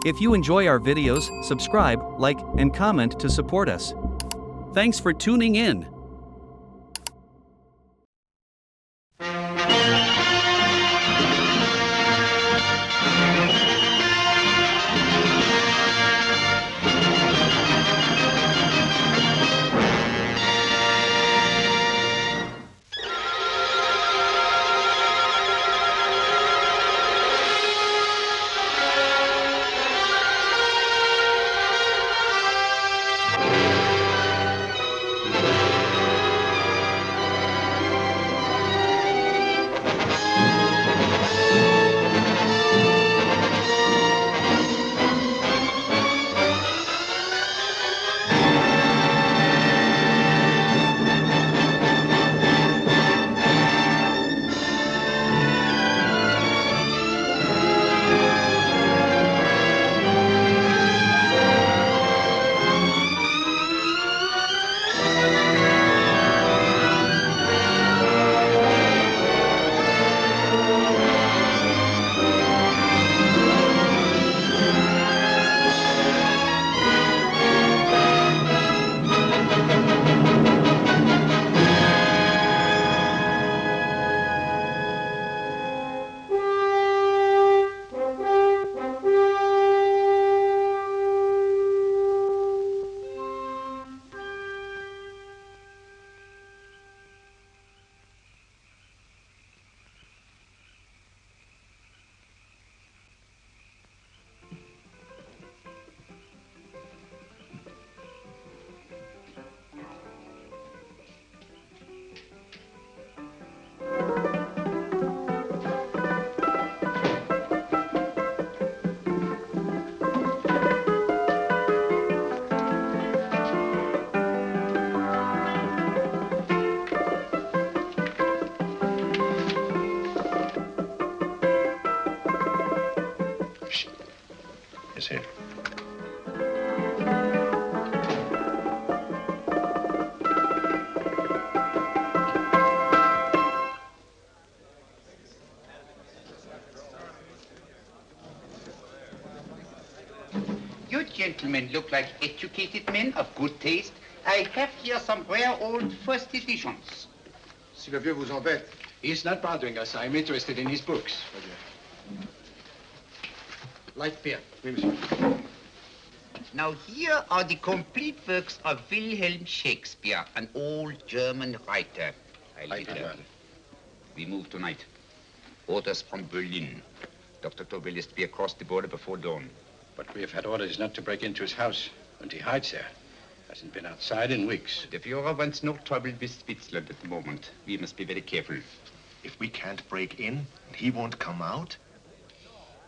If you enjoy our videos, subscribe, like, and comment to support us. Thanks for tuning in. Yes, sir. You gentlemen look like educated men of good taste. I have here some rare old first editions. Si le vieux vous embête. He's not bothering us. I'm interested in his books. Light beer. Oui, monsieur. Now here are the complete works of Wilhelm Shakespeare, an old German writer. We move tonight. Orders from Berlin. Dr. Tobel is to be across the border before dawn. But we have had orders not to break into his house, and he hides there. Hasn't been outside in weeks. The Führer wants no trouble with Switzerland at the moment. We must be very careful. If we can't break in, and he won't come out?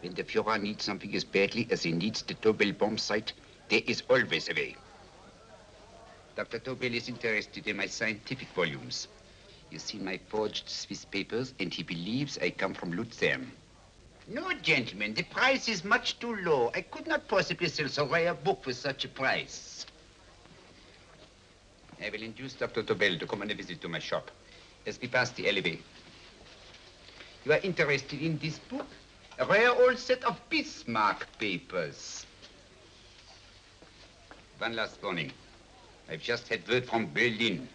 When the Führer needs something as badly as he needs the Tobel bomb site, there is always a way. Dr. Tobel is interested in my scientific volumes. He's seen my forged Swiss papers, and he believes I come from Lucerne. No, gentlemen, the price is much too low. I could not possibly sell so rare a book for such a price. I will induce Dr. Tobel to come on a visit to my shop as we pass the alleyway. You are interested in this book? A rare old set of Bismarck papers. One last warning. I've just had word from Berlin.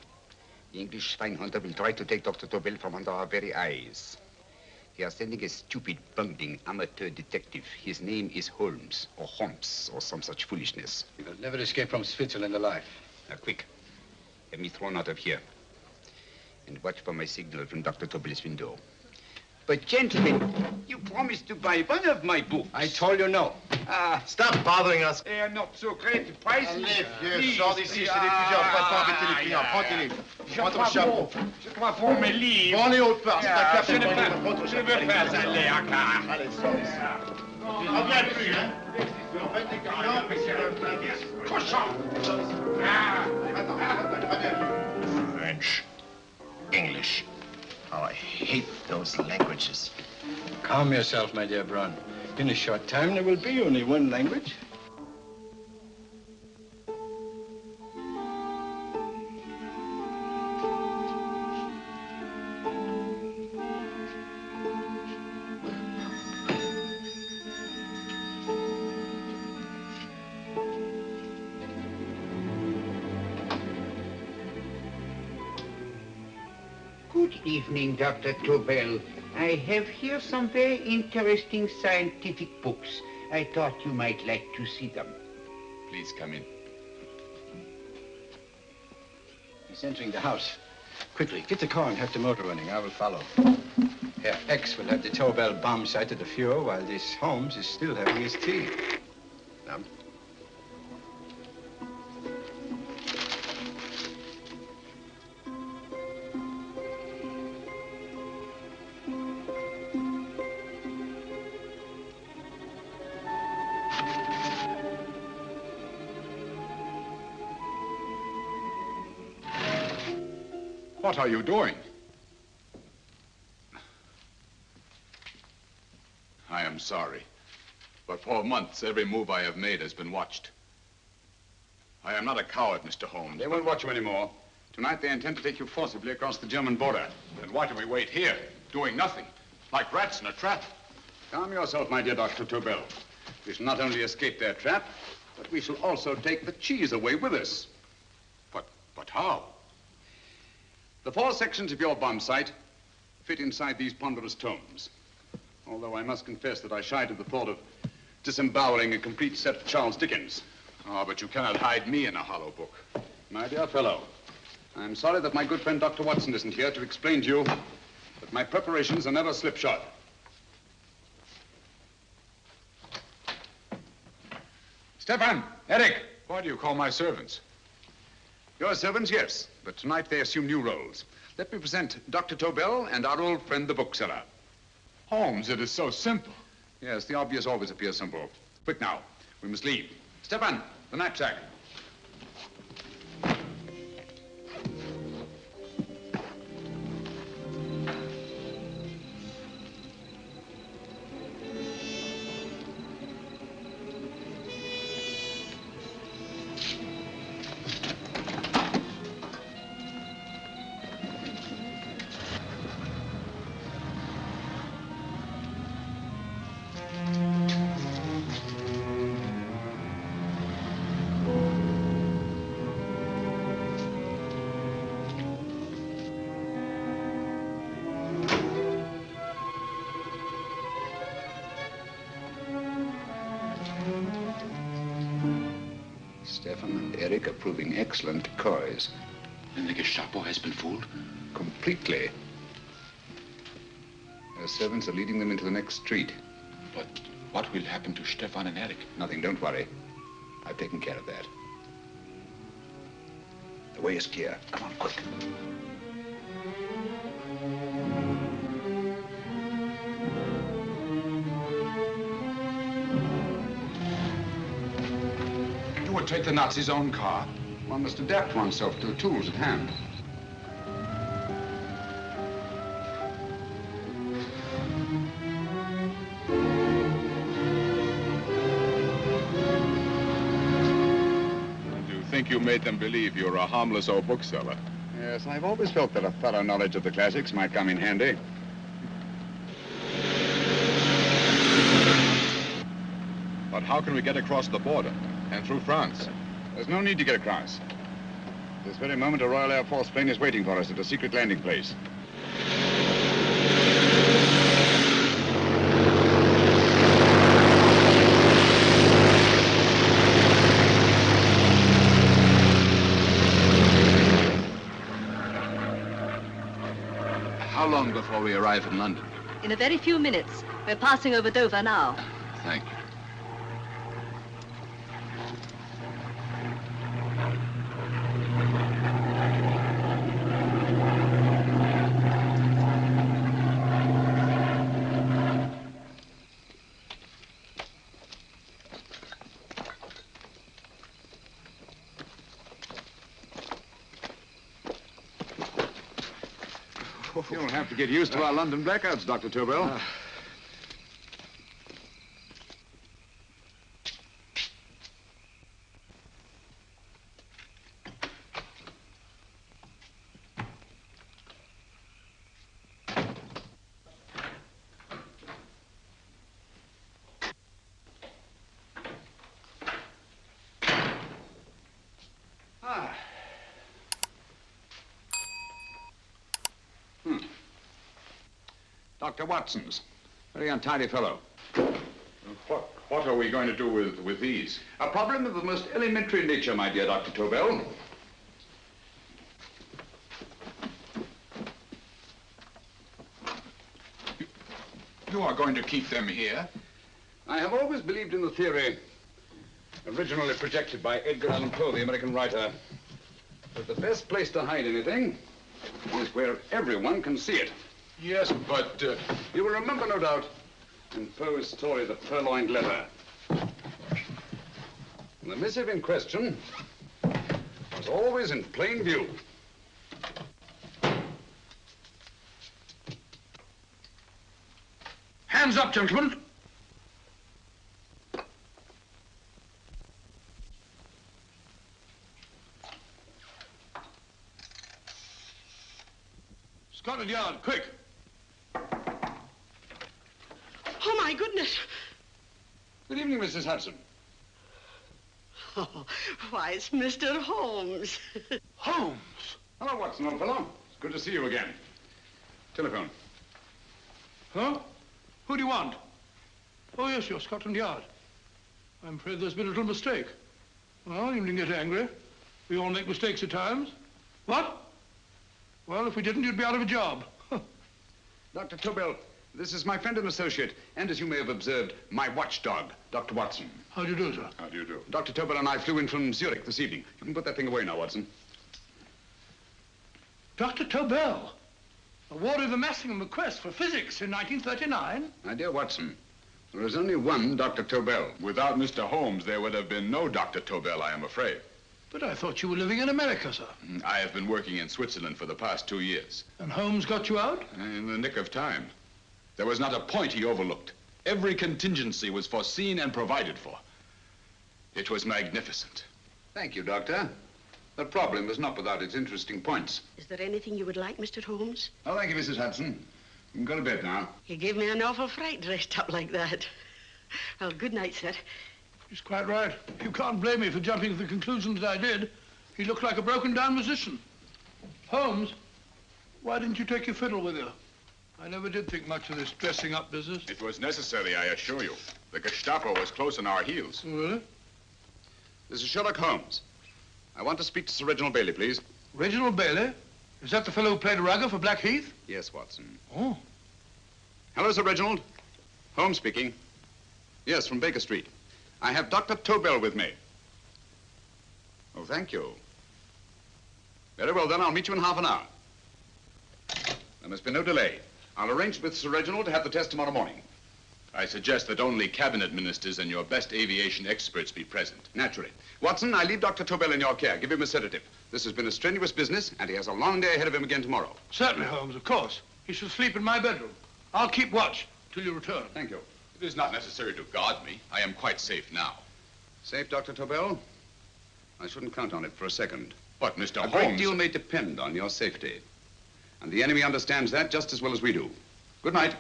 The English spine hunter will try to take Dr. Tobel from under our very eyes. They are sending a stupid, bungling amateur detective. His name is Holmes, or some such foolishness. He will never escape from Switzerland alive. Now, quick. Have me thrown out of here. And watch for my signal from Dr. Tobel's window. But, gentlemen, you promised to buy one of my books. I told you no. Stop bothering us. They are not so great prices. Allez, vieux, sors d'ici, c'est l'étudiant. Pas pas embêter les clients. Prends tes livres. Prends ton chapeau. Je crois pour mes livres. Prends les hautes parts. C'est ta carte. Je ne veux pas aller à car. Allez, sors d'ici. Tu ne reviens plus, hein? En fait, les clients, mais c'est le plaisir. Cochon. Attends, reviens. French, English. Oh, I hate those languages. Calm yourself, my dear Braun. In a short time, there will be only one language. evening, Dr. Tobel. I have here some very interesting scientific books. I thought you might like to see them. Please come in. He's entering the house. Quickly, get the car and have the motor running. I will follow. Herr X will have the Tobel bomb sight at the Fuhrer while this Holmes is still having his tea. Now. What are you doing? I am sorry, but for months, every move I have made has been watched. I am not a coward, Mr. Holmes. They won't watch you anymore. Tonight, they intend to take you forcibly across the German border. Then why do we wait here, doing nothing, like rats in a trap? Calm yourself, my dear Dr. Tobel. We shall not only escape their trap, but we shall also take the cheese away with us. But how? The 4 sections of your bomb sight fit inside these ponderous tomes. Although I must confess that I shied at the thought of disemboweling a complete set of Charles Dickens. Oh, but you cannot hide me in a hollow book. My dear fellow, I'm sorry that my good friend Dr. Watson isn't here to explain to you that my preparations are never slipshod. Stefan! Eric! Why do you call my servants? Your servants, yes, but tonight they assume new roles. Let me present Dr. Tobel and our old friend, the bookseller. Holmes, it is so simple. Yes, the obvious always appears simple. Quick now, we must leave. Stefan, the knapsack. Stefan and Eric are proving excellent decoys. Then the Gestapo has been fooled? Completely. Their servants are leading them into the next street. But what will happen to Stefan and Eric? Nothing, don't worry. I've taken care of that. The way is clear. Come on, quick. You would take the Nazis' own car? One must adapt oneself to the tools at hand. You think you made them believe you're a harmless old bookseller? Yes, I've always felt that a thorough knowledge of the classics might come in handy. But how can we get across the border and through France? There's no need to get across. This very moment, a Royal Air Force plane is waiting for us at a secret landing place. How long before we arrive in London? In a very few minutes. We're passing over Dover now. Thank you. You'll have to get used to our London blackouts, Dr. Tobel. Dr. Watson's. Very untidy fellow. What are we going to do with these? A problem of the most elementary nature, my dear Dr. Tobel. You are going to keep them here? I have always believed in the theory, originally projected by Edgar Allan Poe, the American writer, that the best place to hide anything is where everyone can see it. Yes, but you will remember, no doubt, in Poe's story, The Purloined Letter. The missive in question was always in plain view. Hands up, gentlemen. Scotland Yard, quick. Oh, my goodness. Good evening, Mrs. Hudson. Oh, why, it's Mr. Holmes. Holmes? Hello, Watson, old fellow. It's good to see you again. Telephone. Huh? Who do you want? Oh, yes, you're Scotland Yard. I'm afraid there's been a little mistake. Well, you needn't get angry. We all make mistakes at times. What? Well, if we didn't, you'd be out of a job. Dr. Tobel, this is my friend and associate, and as you may have observed, my watchdog, Dr. Watson. How do you do, sir? How do you do? Dr. Tobel and I flew in from Zurich this evening. You can put that thing away now, Watson. Dr. Tobel, awarded the Masterminding Quest for physics in 1939. My dear Watson, there is only one Dr. Tobel. Without Mr. Holmes, there would have been no Dr. Tobel, I am afraid. But I thought you were living in America, sir. I have been working in Switzerland for the past 2 years. And Holmes got you out? In the nick of time. There was not a point he overlooked. Every contingency was foreseen and provided for. It was magnificent. Thank you, Doctor. The problem is not without its interesting points. Is there anything you would like, Mr. Holmes? Oh, thank you, Mrs. Hudson. You can go to bed now. You gave me an awful fright dressed up like that. Well, good night, sir. He's quite right. You can't blame me for jumping to the conclusion that I did. He looked like a broken-down musician. Holmes, why didn't you take your fiddle with you? I never did think much of this dressing-up business. It was necessary, I assure you. The Gestapo was close on our heels. Oh, really? This is Sherlock Holmes. I want to speak to Sir Reginald Bailey, please. Reginald Bailey? Is that the fellow who played rugger for Blackheath? Yes, Watson. Oh. Hello, Sir Reginald. Holmes speaking. Yes, from Baker Street. I have Dr. Tobel with me. Oh, thank you. Very well, then. I'll meet you in half an hour. There must be no delay. I'll arrange with Sir Reginald to have the test tomorrow morning. I suggest that only cabinet ministers and your best aviation experts be present. Naturally. Watson, I leave Dr. Tobel in your care. Give him a sedative. This has been a strenuous business, and he has a long day ahead of him again tomorrow. Certainly, Holmes, of course. He should sleep in my bedroom. I'll keep watch till you return. Thank you. It is not necessary to guard me. I am quite safe now. Safe, Dr. Tobel? I shouldn't count on it for a second. But, Mr. Holmes... A great deal may depend on your safety. And the enemy understands that just as well as we do. Good night.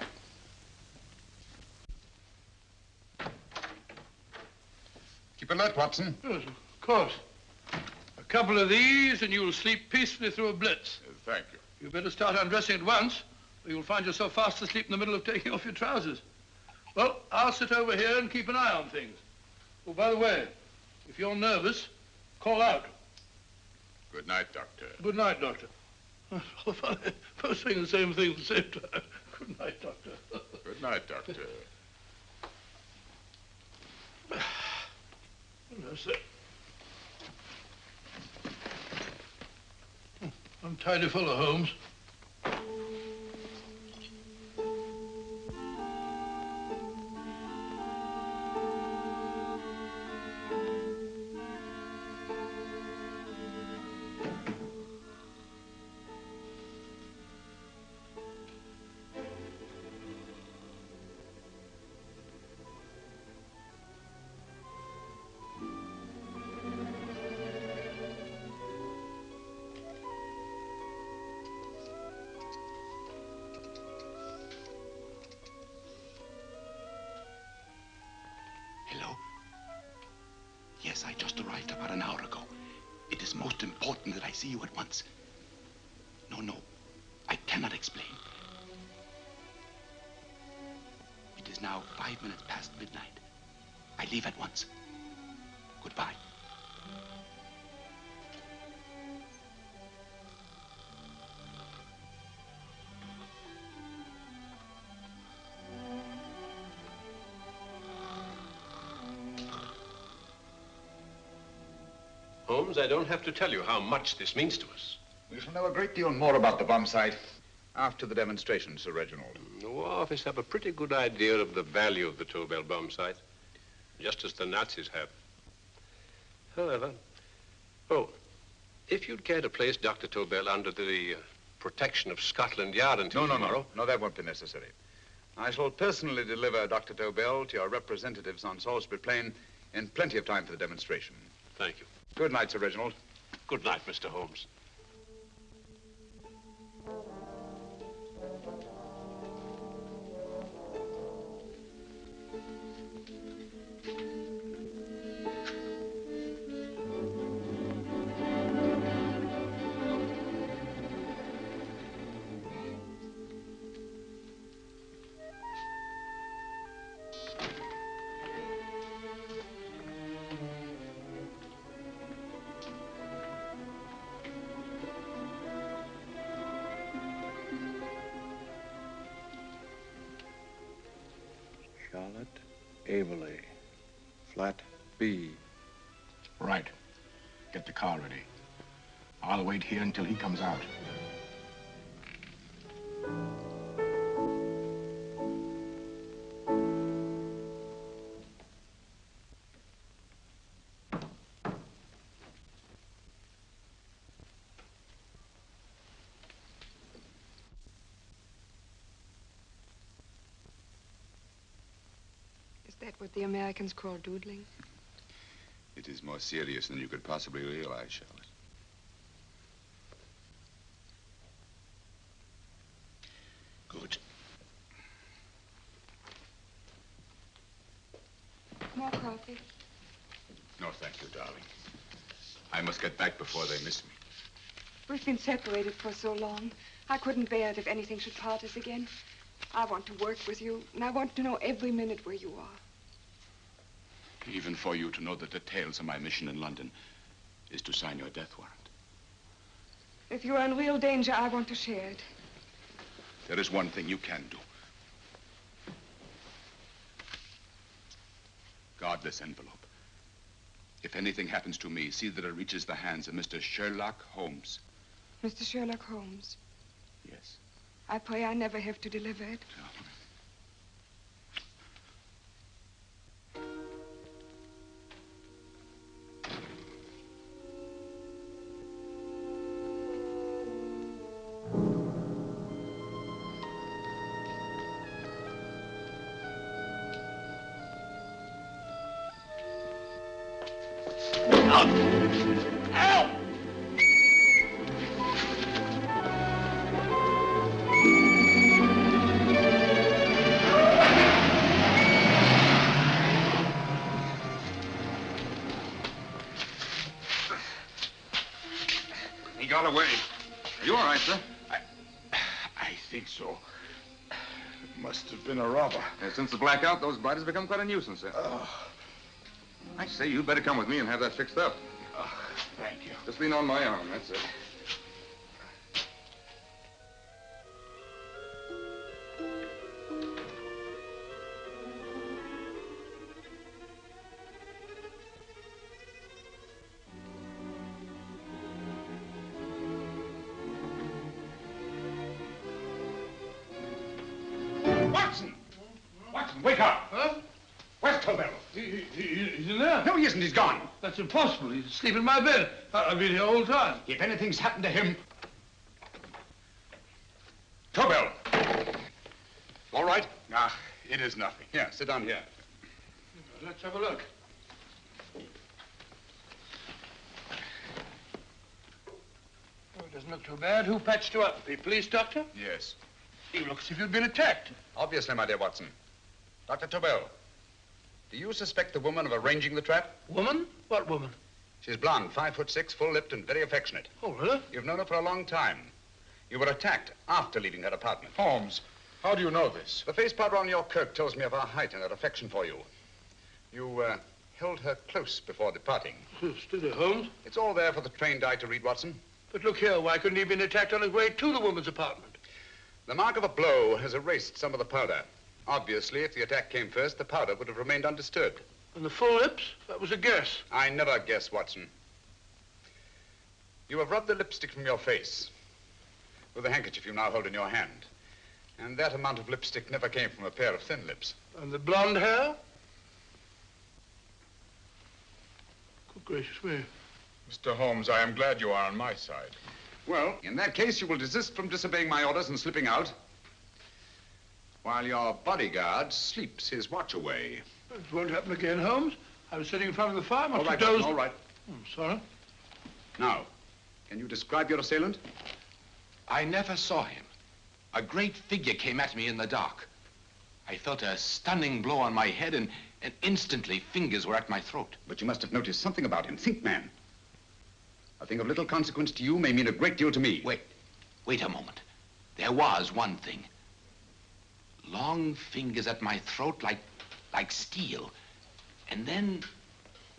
Keep alert, Watson. Yes, of course. A couple of these and you'll sleep peacefully through a blitz. Thank you. You'd better start undressing at once, or you'll find yourself fast asleep in the middle of taking off your trousers. Well, I'll sit over here and keep an eye on things. Oh, by the way, if you're nervous, call out. Good night, Doctor. Good night, Doctor. Both saying the same thing at the same time. Good night, Doctor. Good night, Doctor. That's it. Untidy fellow, Holmes. Hello? Yes, I just arrived about an hour ago. It is most important that I see you at once. No, I cannot explain. is now 5 minutes past midnight. I leave at once. Goodbye. Holmes, I don't have to tell you how much this means to us. We shall know a great deal more about the bomb site after the demonstration, Sir Reginald. The War Office have a pretty good idea of the value of the Tobel bomb site, just as the Nazis have. However, if you'd care to place Dr. Tobel under the protection of Scotland Yard until tomorrow... No, that won't be necessary. I shall personally deliver Dr. Tobel to your representatives on Salisbury Plain in plenty of time for the demonstration. Thank you. Good night, Sir Reginald. Good night, Mr. Holmes. Charlotte Averley, flat B. Right. Get the car ready. I'll wait here until he comes out. Is that what the Americans call doodling? It is more serious than you could possibly realize, Charlotte. Good. More coffee? No, thank you, darling. I must get back before they miss me. We've been separated for so long. I couldn't bear it if anything should part us again. I want to work with you, and I want to know every minute where you are. Even for you to know the details of my mission in London is to sign your death warrant. If you're in real danger, I want to share it. There is one thing you can do. Guard this envelope. If anything happens to me, see that it reaches the hands of Mr. Sherlock Holmes. Mr. Sherlock Holmes? Yes. I pray I never have to deliver it. He got away. Are you all right, sir? I think so. Must have been a robber. Since the blackout, those bodies have become quite a nuisance, sir. I say, you'd better come with me and have that fixed up. Thank you. Just lean on my arm, that's it. Watson, wake up! Huh? Where's Tobel? He's in there. No, he isn't. He's gone. That's impossible. He's asleep in my bed. I've been here all the time. If anything's happened to him... Tobel! All right? Ah, it is nothing. Here, sit down here. Let's have a look. Oh, it doesn't look too bad. Who patched you up? The police doctor? Yes. You look as if you'd been attacked. Obviously, my dear Watson. Dr. Tobel, do you suspect the woman of arranging the trap? Woman? What woman? She's blonde, 5'6", full-lipped, and very affectionate. Oh, really? You've known her for a long time. You were attacked after leaving her apartment. Holmes, How do you know this? The face powder on your coat tells me of her height and her affection for you. You held her close before departing. Steady, Holmes. It's all there for the trained eye to read, Watson. But look here, why couldn't he have been attacked on his way to the woman's apartment? The mark of a blow has erased some of the powder. Obviously, if the attack came first, the powder would have remained undisturbed. And the full lips? That was a guess. I never guess, Watson. You have rubbed the lipstick from your face with the handkerchief you now hold in your hand. And that amount of lipstick never came from a pair of thin lips. And the blonde hair? Good gracious me. Mr. Holmes, I am glad you are on my side. Well, in that case, you will desist from disobeying my orders and slipping out while your bodyguard sleeps his watch away. It won't happen again, Holmes. I was sitting in front of the fire. All right, Watson, all right. Sorry. Now, can you describe your assailant? I never saw him. A great figure came at me in the dark. I felt a stunning blow on my head, and instantly fingers were at my throat. But you must have noticed something about him. Think, man. A thing of little consequence to you may mean a great deal to me. Wait a moment. There was one thing. Long fingers at my throat like steel. And then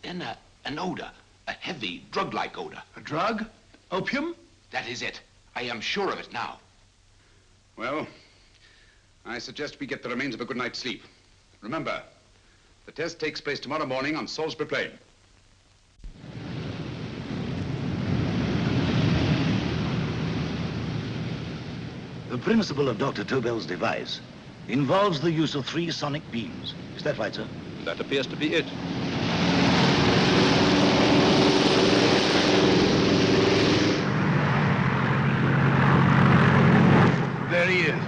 an odor, a heavy, drug-like odor. A drug? Opium? That is it. I am sure of it now. Well, I suggest we get the remains of a good night's sleep. Remember, the test takes place tomorrow morning on Salisbury Plain. The principle of Dr. Tobel's device involves the use of 3 sonic beams. Is that right, sir? That appears to be it. There he is.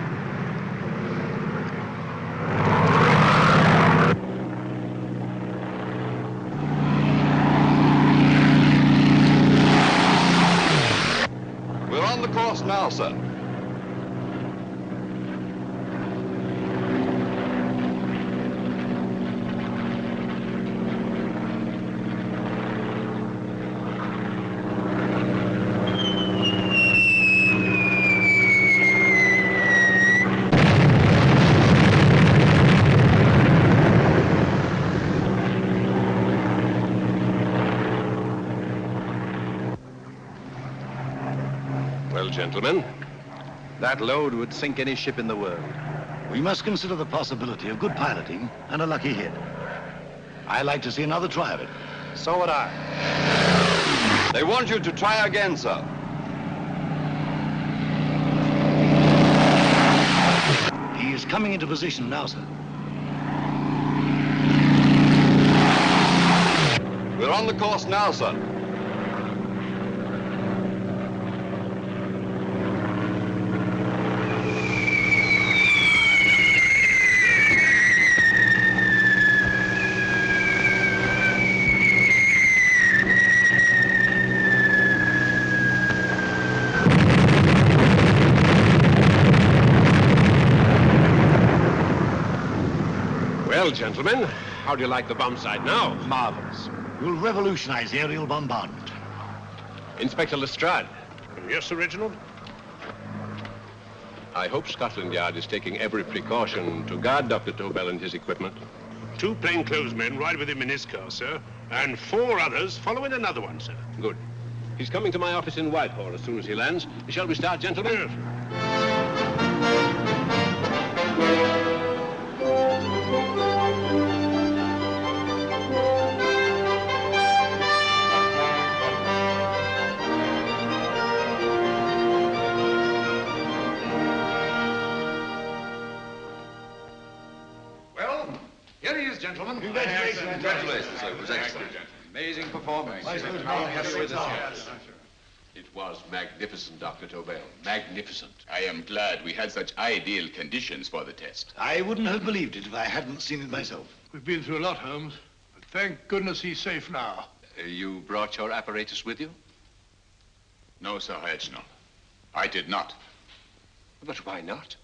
We're on the course now, sir. Gentlemen, that load would sink any ship in the world. We must consider the possibility of good piloting and a lucky hit. I'd like to see another try of it. So would I. They want you to try again, sir. He is coming into position now, sir. We're on the course now, sir. Well, gentlemen, how do you like the bombsight now? Marvelous. We'll revolutionize aerial bombardment. Inspector Lestrade. Yes, Sir Reginald? I hope Scotland Yard is taking every precaution to guard Dr. Tobel and his equipment. 2 plainclothesmen ride with him in his car, sir, and 4 others follow in another one, sir. Good. He's coming to my office in Whitehall as soon as he lands. Shall we start, gentlemen? Yes. Gentlemen. Congratulations. Congratulations, sir. It was excellent. Amazing performance. It was magnificent, Dr. Tobel. Magnificent. I am glad we had such ideal conditions for the test. I wouldn't have believed it if I hadn't seen it myself. We've been through a lot, Holmes, but thank goodness he's safe now. You brought your apparatus with you? No, Sir Reginald. I did not. But why not?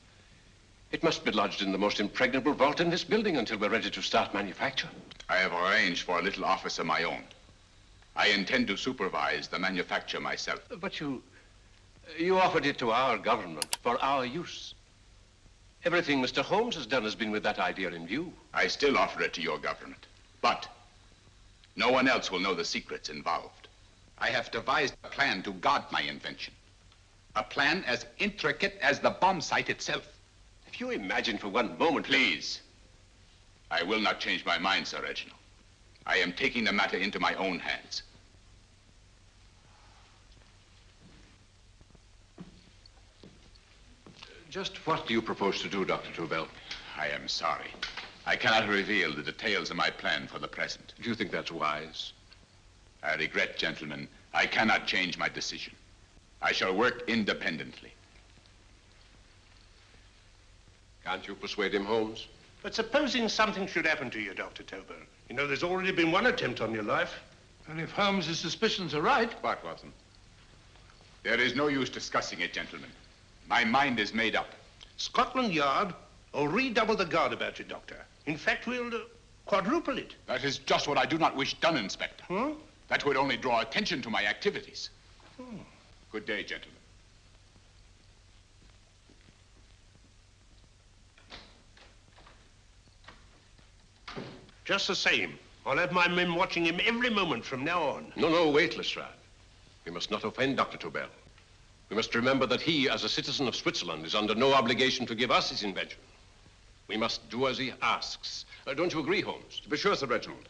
It must be lodged in the most impregnable vault in this building until we're ready to start manufacture. I have arranged for a little office of my own. I intend to supervise the manufacture myself. But you offered it to our government for our use. Everything Mr. Holmes has done has been with that idea in view. I still offer it to your government. But no one else will know the secrets involved. I have devised a plan to guard my invention. A plan as intricate as the bomb sight itself. If you imagine for one moment... Please. I will not change my mind, Sir Reginald. I am taking the matter into my own hands. Just what do you propose to do, Dr. Tobel? I am sorry. I cannot reveal the details of my plan for the present. Do you think that's wise? I regret, gentlemen, I cannot change my decision. I shall work independently. Can't you persuade him, Holmes? But supposing something should happen to you, Dr. Tobel. You know, there's already been one attempt on your life. And if Holmes' suspicions are right... What, Watson? There is no use discussing it, gentlemen. My mind is made up. Scotland Yard will redouble the guard about you, Doctor. In fact, we'll quadruple it. That is just what I do not wish done, Inspector. Huh? That would only draw attention to my activities. Good day, gentlemen. Just the same, I'll have my men watching him every moment from now on. No, wait, Lestrade. We must not offend Dr. Tobel. We must remember that he, as a citizen of Switzerland, is under no obligation to give us his invention. We must do as he asks. Don't you agree, Holmes? To be sure, Sir Reginald.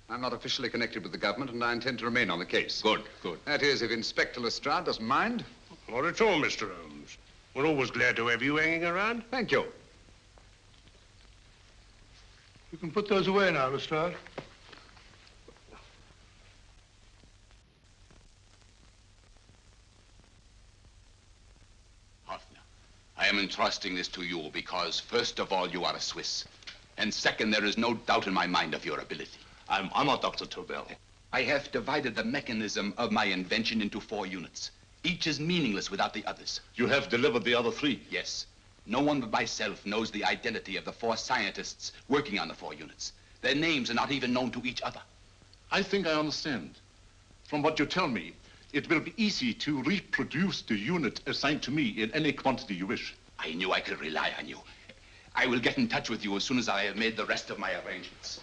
I'm not officially connected with the government, and I intend to remain on the case. Good. That is, if Inspector Lestrade doesn't mind. Not at all, Mr. Holmes. We're always glad to have you hanging around. Thank you. You can put those away now, Lestrade. I am entrusting this to you because, first of all, you are a Swiss. And second, there is no doubt in my mind of your ability. I'm honored, Dr. Tobel. I have divided the mechanism of my invention into 4 units. Each is meaningless without the others. You have delivered the other 3? Yes. No one but myself knows the identity of the 4 scientists working on the 4 units. Their names are not even known to each other. I think I understand. From what you tell me, it will be easy to reproduce the unit assigned to me in any quantity you wish. I knew I could rely on you. I will get in touch with you as soon as I have made the rest of my arrangements.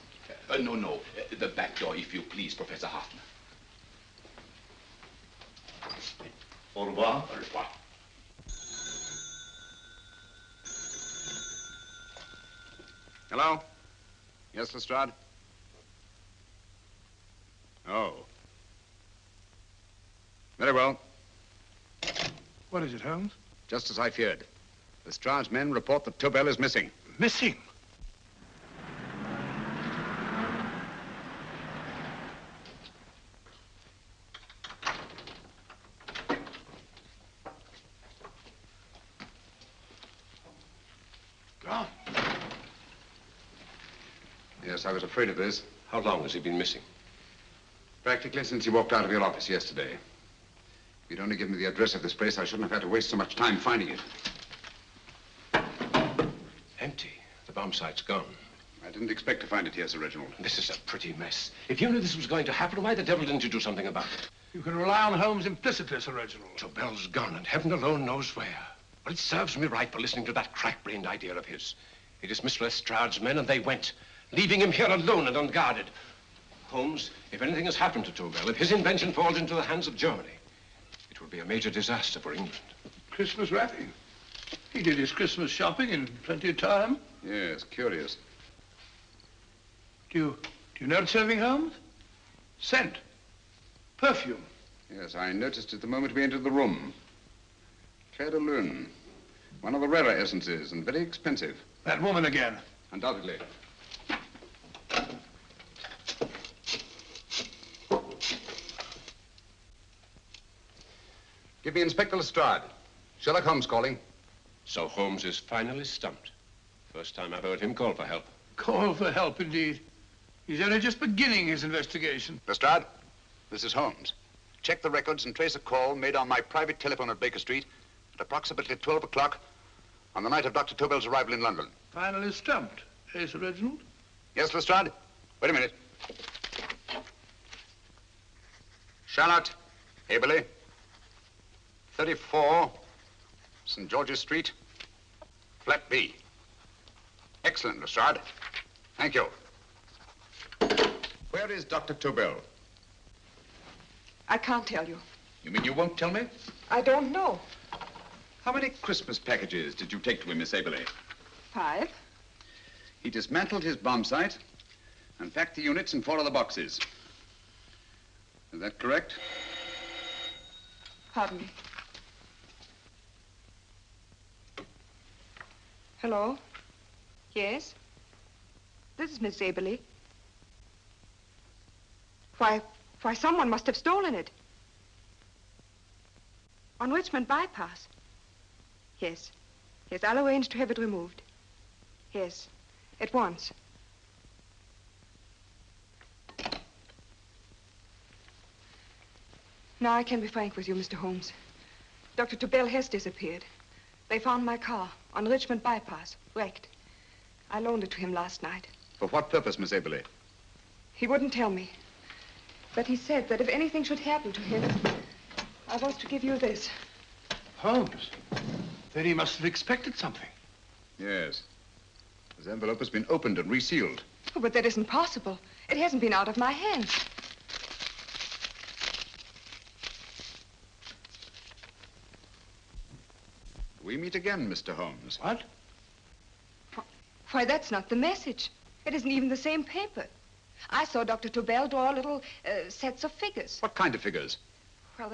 No. The back door, if you please, Professor Hoffner. Au revoir. Au revoir. Hello? Yes, Lestrade? Oh. Very well. What is it, Holmes? Just as I feared. Lestrade's men report that Tobel is missing. Missing? Gone. Yes, I was afraid of this. How long has he been missing? Practically since he walked out of your office yesterday. If you'd only given me the address of this place, I shouldn't have had to waste so much time finding it. Empty. The bomb site's gone. I didn't expect to find it here, Sir Reginald. This is a pretty mess. If you knew this was going to happen, why the devil didn't you do something about it? You can rely on Holmes implicitly, Sir Reginald. Tobel's gone, and heaven alone knows where. Well, it serves me right for listening to that crack-brained idea of his. He dismissed Lestrade's men, and they went, leaving him here alone and unguarded. Holmes, if anything has happened to Tobel, if his invention falls into the hands of Germany, it will be a major disaster for England. Christmas wrapping. He did his Christmas shopping in plenty of time. Yes, curious. Do you notice anything, Holmes? Scent. Perfume. Yes, I noticed it the moment we entered the room. Claire de Lune. One of the rarer essences, and very expensive. That woman again. Undoubtedly. Give me Inspector Lestrade. Sherlock Holmes calling. So Holmes is finally stumped. First time I've heard him call for help. Call for help, indeed. He's only just beginning his investigation. Lestrade, this is Holmes. Check the records and trace a call made on my private telephone at Baker Street at approximately 12 o'clock on the night of Dr. Tobel's arrival in London. Finally stumped, eh, Sir Reginald? Yes, Lestrade? Wait a minute. Charlotte, Aberley, 34, St. George's Street, flat B. Excellent, Lestrade. Thank you. Where is Dr. Tobel? I can't tell you. You mean you won't tell me? I don't know. How many Christmas packages did you take to him, Miss Aberley? 5. He dismantled his bomb site and packed the units in 4 other boxes. Is that correct? Pardon me. Hello? Yes? This is Miss Aberley. Why, someone must have stolen it. On Richmond Bypass. Yes. Yes, I'll arrange to have it removed. Yes, at once. Now I can be frank with you, Mr. Holmes. Dr. Tobel has disappeared. They found my car on Richmond Bypass, wrecked. I loaned it to him last night. For what purpose, Miss Aberley? He wouldn't tell me. But he said that if anything should happen to him, I was to give you this. Holmes? Then he must have expected something. Yes. This envelope has been opened and resealed. Oh, but that isn't possible. It hasn't been out of my hands. We meet again, Mr. Holmes. What? Why, that's not the message. It isn't even the same paper. I saw Dr. Tobel draw little sets of figures. What kind of figures? Well,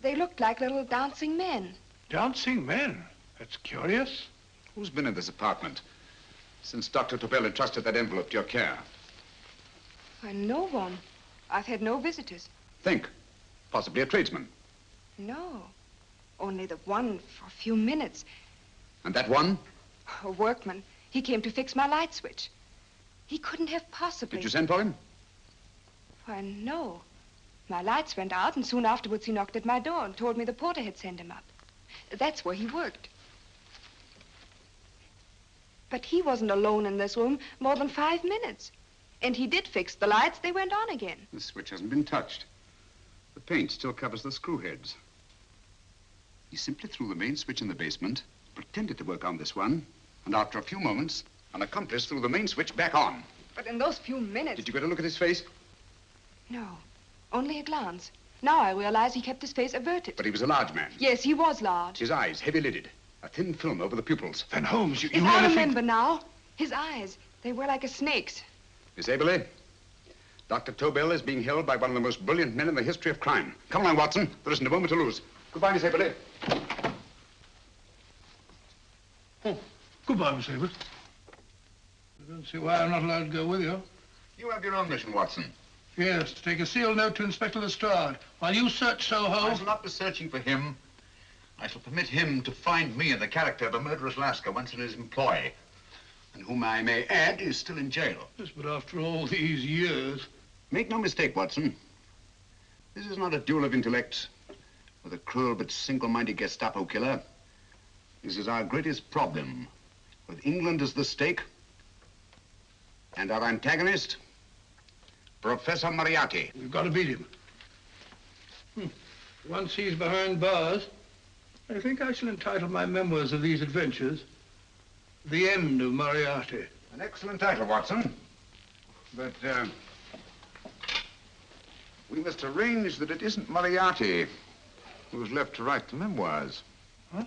they looked like little dancing men. Dancing men? That's curious. Who's been in this apartment since Dr. Tobel entrusted that envelope to your care? Why, no one. I've had no visitors. Think. Possibly a tradesman. No. Only the one for a few minutes. And that one? A workman. He came to fix my light switch. He couldn't have possibly... Did you send for him? Why, no. My lights went out, and soon afterwards he knocked at my door and told me the porter had sent him up. That's where he worked. But he wasn't alone in this room more than 5 minutes. And he did fix the lights. They went on again. The switch hasn't been touched. The paint still covers the screw heads. He simply threw the main switch in the basement, pretended to work on this one, and after a few moments, an accomplice threw the main switch back on. But in those few minutes... Did you get a look at his face? No, only a glance. Now I realize he kept his face averted. But he was a large man. Yes, he was large. His eyes heavy-lidded, a thin film over the pupils. Then Holmes, you If really I think... remember now, his eyes, they were like a snake's. Miss Aberley, Dr. Tobel is being held by one of the most brilliant men in the history of crime. Come along, Watson. There isn't a moment to lose. Goodbye, Miss Aberley. Oh, goodbye, Miss Aberley. I don't see why I'm not allowed to go with you. You have your own mission, Watson. Yes, to take a sealed note to Inspector Lestrade. While you search Soho... I shall not be searching for him. I shall permit him to find me in the character of a murderous Lascar once in his employ, and whom I may add is still in jail. Yes, but after all these years... Make no mistake, Watson. This is not a duel of intellects with a cruel but single-minded Gestapo killer. This is our greatest problem, with England as the stake, and our antagonist, Professor Moriarty. We've got to beat him. Once he's behind bars, I think I shall entitle my memoirs of these adventures, The End of Moriarty. An excellent title, Watson. But, we must arrange that it isn't Moriarty who's left to write the memoirs. Huh?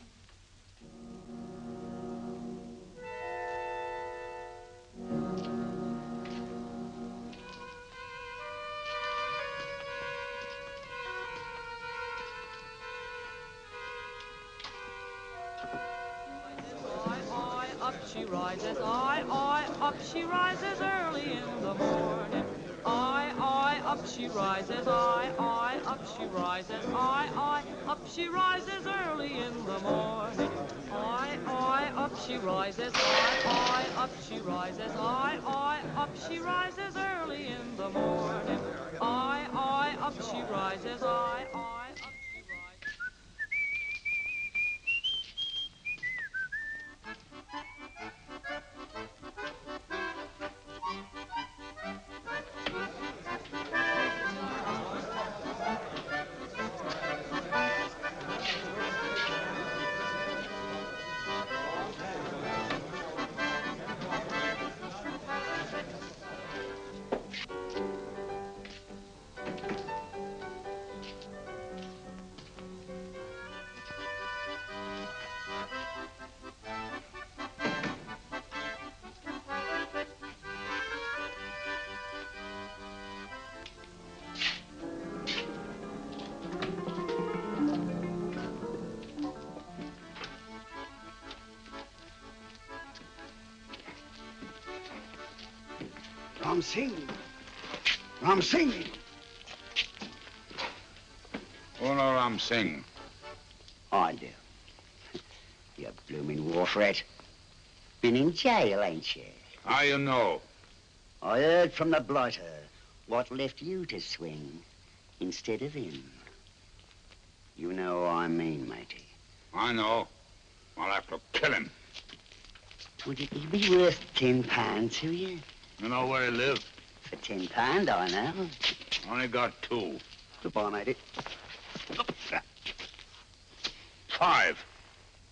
Up she rises, up she rises early in the morning. Up she rises, up she rises, up she rises early in the morning. Up she rises, up she rises, up she rises early in the morning. Up she rises, up she rises. Ram Singh. Ram Singh. Oh, no, Ram Singh. I do. You blooming wharf rat. Been in jail, ain't you? How you know? I heard from the blighter what left you to swing instead of him. You know what I mean, matey. I know. I'll have to kill him. Would it be worth £10 to you? You know where he lives? For £10, I know. Only got 2. Goodbye, matey. 5.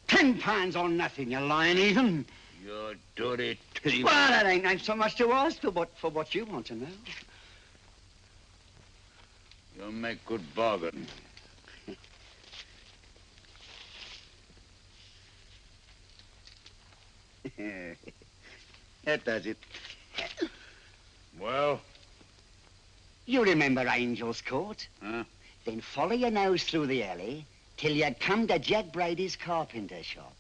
£10 on nothing, you lying heathen. You dirty titty. Well, that ain't so much to ask for what you want to know. You'll make good bargain. That does it. Well? You remember Angel's Court? Huh? Then follow your nose through the alley till you come to Jack Brady's carpenter shop.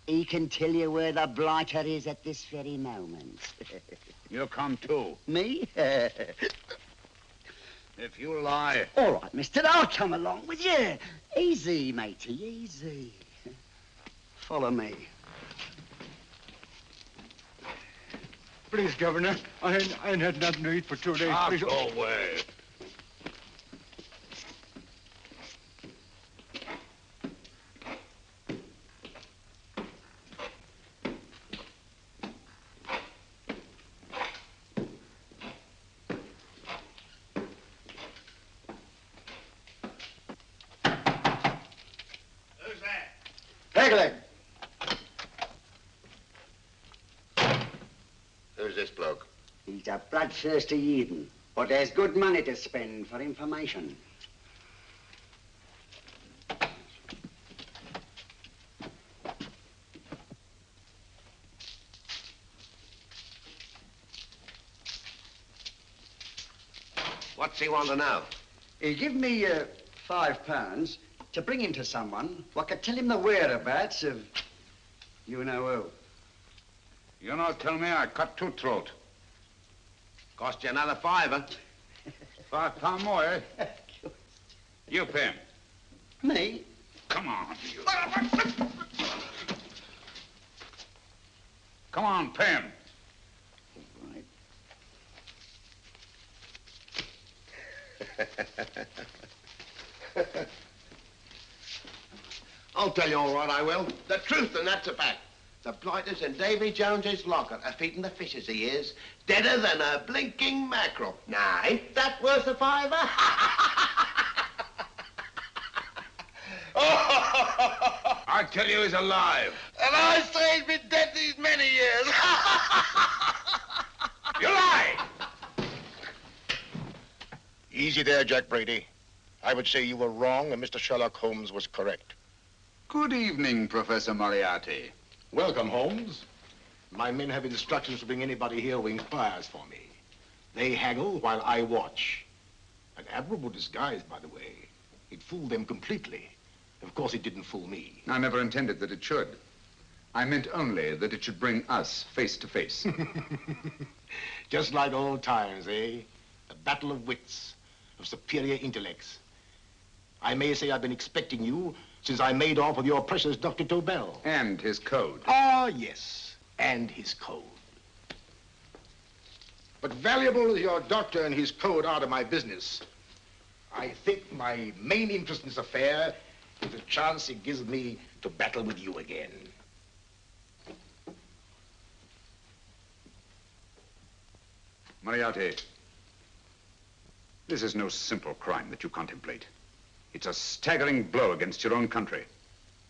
He can tell you where the blighter is at this very moment. You come too. Me? If you lie... All right, mister, I'll come along with you. Easy, matey, easy. Follow me. Please, Governor, I ain't had nothing to eat for 2 days. Please. Go away. Pegleg. Who's this bloke? He's a bloodthirsty heathen, but there's good money to spend for information. What's he want to know? He give me £5 to bring him to someone what could tell him the whereabouts of you know who. You not tell me I cut 2 throat. Cost you another £5. £5 more, eh? You pay him. Me? Come on, you. Come on, pay him. I'll tell you all right, I will. The truth, and that's a fact. The blighters in Davy Jones's locker are feeding the fishes he is, deader than a blinking mackerel. Now, ain't that worth a £5? I tell you he's alive. And I say he's been dead these many years. You lie! Easy there, Jack Brady. I would say you were wrong and Mr. Sherlock Holmes was correct. Good evening, Professor Moriarty. Welcome, Holmes. My men have instructions to bring anybody here who inquires for me. They haggle while I watch. An admirable disguise, by the way. It fooled them completely. Of course, it didn't fool me. I never intended that it should. I meant only that it should bring us face to face. Just like old times, eh? A battle of wits, of superior intellects. I may say I've been expecting you since I made off with your precious Dr. Tobel. And his code. Ah, yes, and his code. But valuable as your doctor and his code are to my business, I think my main interest in this affair is the chance it gives me to battle with you again. Moriarty, this is no simple crime that you contemplate. It's a staggering blow against your own country.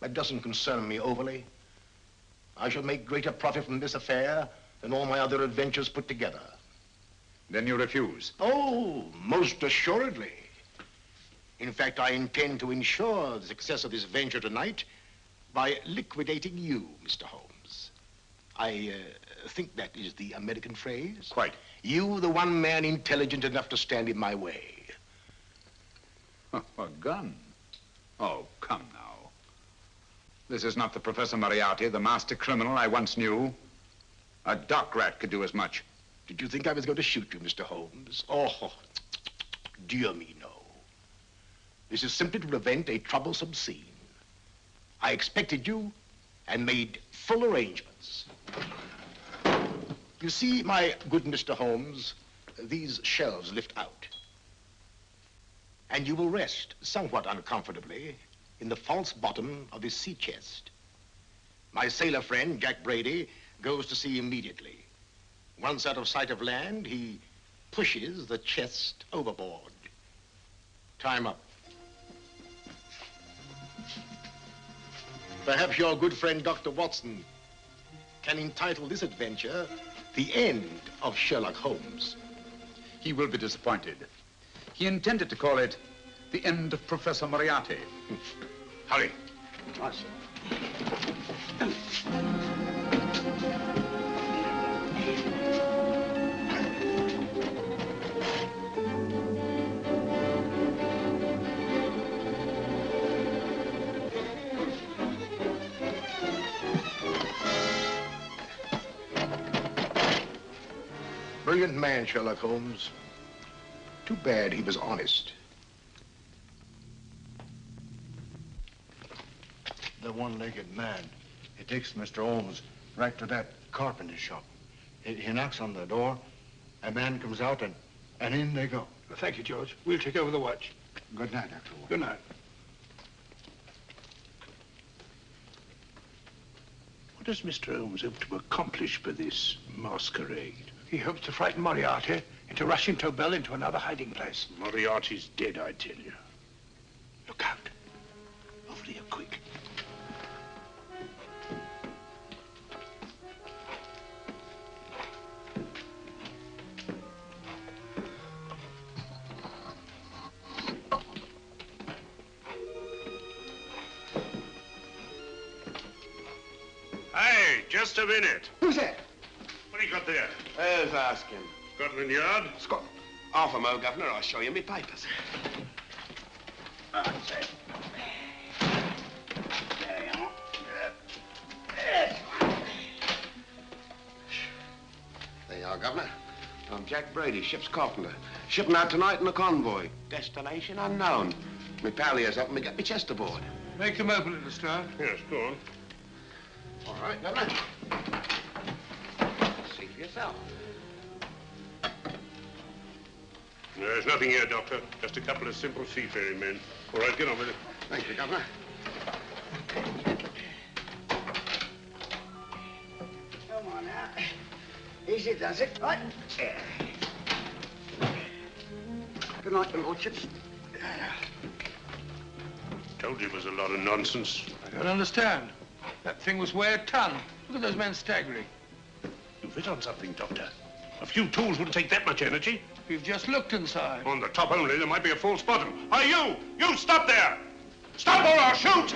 That doesn't concern me overly. I shall make greater profit from this affair than all my other adventures put together. Then you refuse? Oh, most assuredly. In fact, I intend to ensure the success of this venture tonight by liquidating you, Mr. Holmes. I think that is the American phrase. Quite. You, the one man intelligent enough to stand in my way. A gun? Oh, come now. This is not the Professor Moriarty, the master criminal I once knew. A dock rat could do as much. Did you think I was going to shoot you, Mr. Holmes? Oh, dear me, no. This is simply to prevent a troublesome scene. I expected you and made full arrangements. You see, my good Mr. Holmes, these shelves lift out. And you will rest somewhat uncomfortably in the false bottom of this sea chest. My sailor friend, Jack Brady, goes to sea immediately. Once out of sight of land, he pushes the chest overboard. Time up. Perhaps your good friend, Dr. Watson, can entitle this adventure The End of Sherlock Holmes. He will be disappointed. He intended to call it The End of Professor Moriarty. Hurry. Brilliant man, Sherlock Holmes. Too bad he was honest. The one-legged man. He takes Mr. Holmes right to that carpenter shop. He knocks on the door, a man comes out, and in they go. Well, thank you, George. We'll take over the watch. Good night, Dr. Holmes. Good night. What does Mr. Holmes hope to accomplish by this masquerade? He hopes to frighten Moriarty into rushing Tobel into another hiding place. Moriarty's dead, I tell you. Look out. Over here, quick. Hey, just a minute. Who's that? What do you got there? Who's asking? Scotland Yard? Half a mo, Governor. I'll show you me papers. That's it. There you are. There you are, Governor. I'm Jack Brady, ship's carpenter. Shipping out tonight in a convoy. Destination unknown. My pal here's helping me get my chest aboard. Make him open it, Lestrade. Yes, go on. All right, Governor. See for yourself. There's nothing here, Doctor. Just a couple of simple seafaring men. All right, get on with it. Thank you, Governor. Come on now. Easy does it. Right. Good night, your lordships. Told you it was a lot of nonsense. I don't understand. That thing was weigh a ton. Look at those men staggering. You've hit on something, Doctor. A few tools wouldn't take that much energy. We've just looked inside. On the top only, there might be a false bottom. Hey, you! You stop there! Stop or I'll shoot!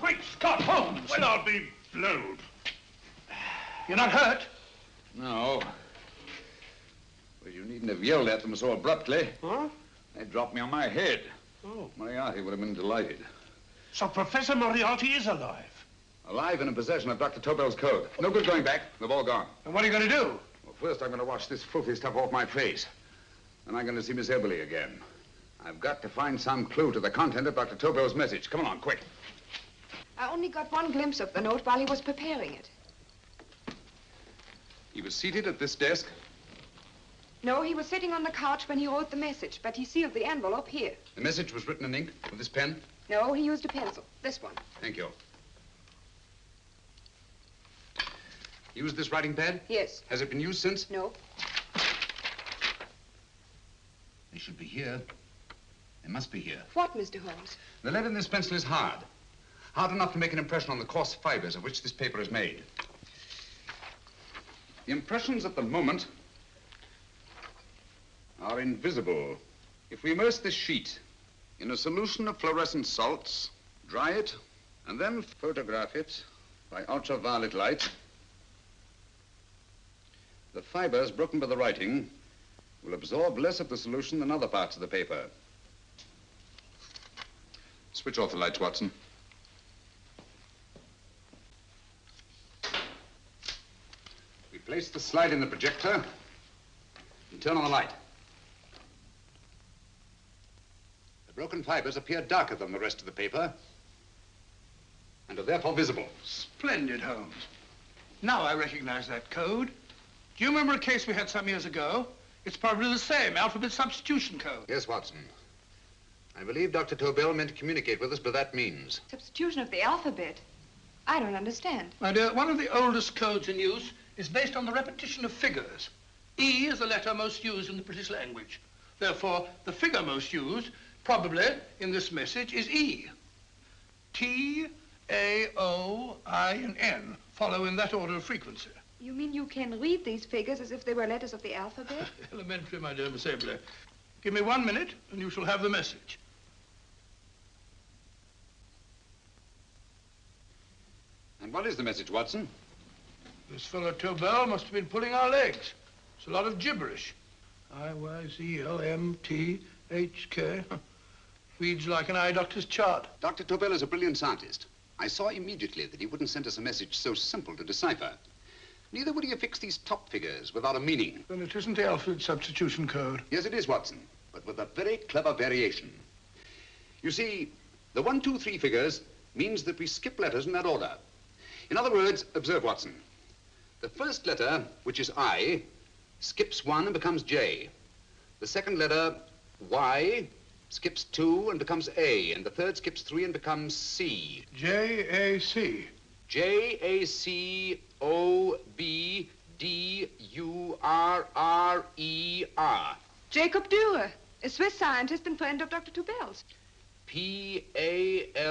Great Scott, Holmes! Well, I'll be blowed. You're not hurt? No. Well, you needn't have yelled at them so abruptly. Huh? They dropped me on my head. Oh. Moriarty would have been delighted. So Professor Moriarty is alive? Alive and in possession of Dr. Tobel's code. No good going back. They've all gone. And what are you going to do? Well, first I'm going to wash this filthy stuff off my face. Then I'm going to see Miss Eberly again. I've got to find some clue to the content of Dr. Tobel's message. Come along, quick. I only got one glimpse of the note while he was preparing it. He was seated at this desk. No, he was sitting on the couch when he wrote the message, but he sealed the envelope here. The message was written in ink with this pen? No, he used a pencil. This one. Thank you. Used this writing pad? Yes. Has it been used since? No. They should be here. They must be here. What, Mr. Holmes? The lead in this pencil is hard. Hard enough to make an impression on the coarse fibers of which this paper is made. The impressions at the moment are invisible. If we immerse this sheet in a solution of fluorescent salts, dry it, and then photograph it by ultraviolet light, The fibers broken by the writing will absorb less of the solution than other parts of the paper. Switch off the lights, Watson. We place the slide in the projector and turn on the light. The broken fibers appear darker than the rest of the paper and are therefore visible. Splendid, Holmes. Now I recognize that code. Do you remember a case we had some years ago? It's probably the same, alphabet substitution code. Yes, Watson. I believe Dr. Tobel meant to communicate with us by that means. Substitution of the alphabet? I don't understand. My dear, one of the oldest codes in use is based on the repetition of figures. E is the letter most used in the British language. Therefore, the figure most used, probably in this message, is E. T, A, O, I, and N follow in that order of frequency. You mean you can read these figures as if they were letters of the alphabet? Elementary, my dear Miss Abler. Give me 1 minute, and you shall have the message. And what is the message, Watson? This fellow Tobel must have been pulling our legs. It's a lot of gibberish. I-Y-Z-L-M-T-H-K. Reads like an eye doctor's chart. Dr. Tobel is a brilliant scientist. I saw immediately that he wouldn't send us a message so simple to decipher. Neither would he affix these top figures without a meaning. Then it isn't the alphabet substitution code. Yes, it is, Watson, but with a very clever variation. You see, the 1, 2, 3 figures means that we skip letters in that order. In other words, observe, Watson. The first letter, which is I, skips 1 and becomes J. The second letter, Y, skips 2 and becomes A, and the third skips 3 and becomes C. J-A-C. J-A-C-O-B-D-U-R-R-E-R. Jacob Dürer, a Swiss scientist and friend of Dr. Tobel's. P-A-L-A-C-E-C-R-E-S.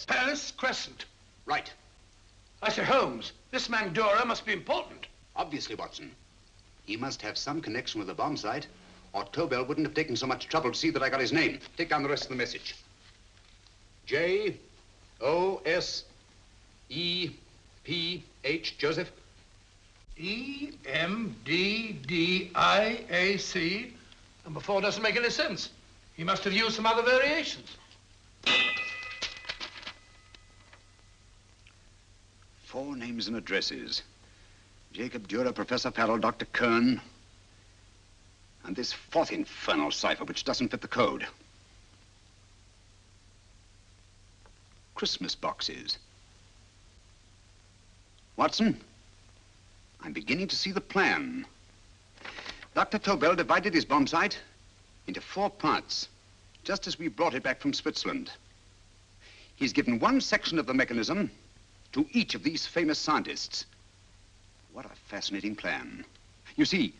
Palace Crescent. Right. I say, Holmes, this man Dürer must be important. Obviously, Watson. He must have some connection with the bomb site, or Tobel wouldn't have taken so much trouble to see that I got his name. Take down the rest of the message. J-O-S-E-P-H, Joseph. E-M-D-D-I-A-C. Number 4 doesn't make any sense. He must have used some other variations. 4 names and addresses. Jacob Dürer, Professor Farrell, Dr. Kern, and this 4th infernal cipher, which doesn't fit the code. Christmas boxes. Watson, I'm beginning to see the plan. Dr. Tobel divided his bomb site into 4 parts, just as we brought it back from Switzerland. He's given 1 section of the mechanism to each of these famous scientists. What a fascinating plan. You see,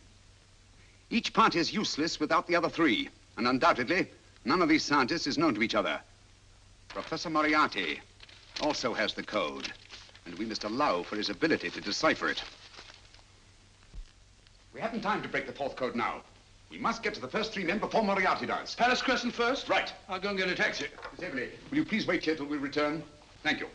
each part is useless without the other 3, and undoubtedly, none of these scientists is known to each other. Professor Moriarty also has the code, and we must allow for his ability to decipher it. We haven't time to break the 4th code now. We must get to the first 3 men before Moriarty does. Palace Crescent first? Right. I'll go and get a taxi. Miss Evelyn, will you please wait here till we return? Thank you.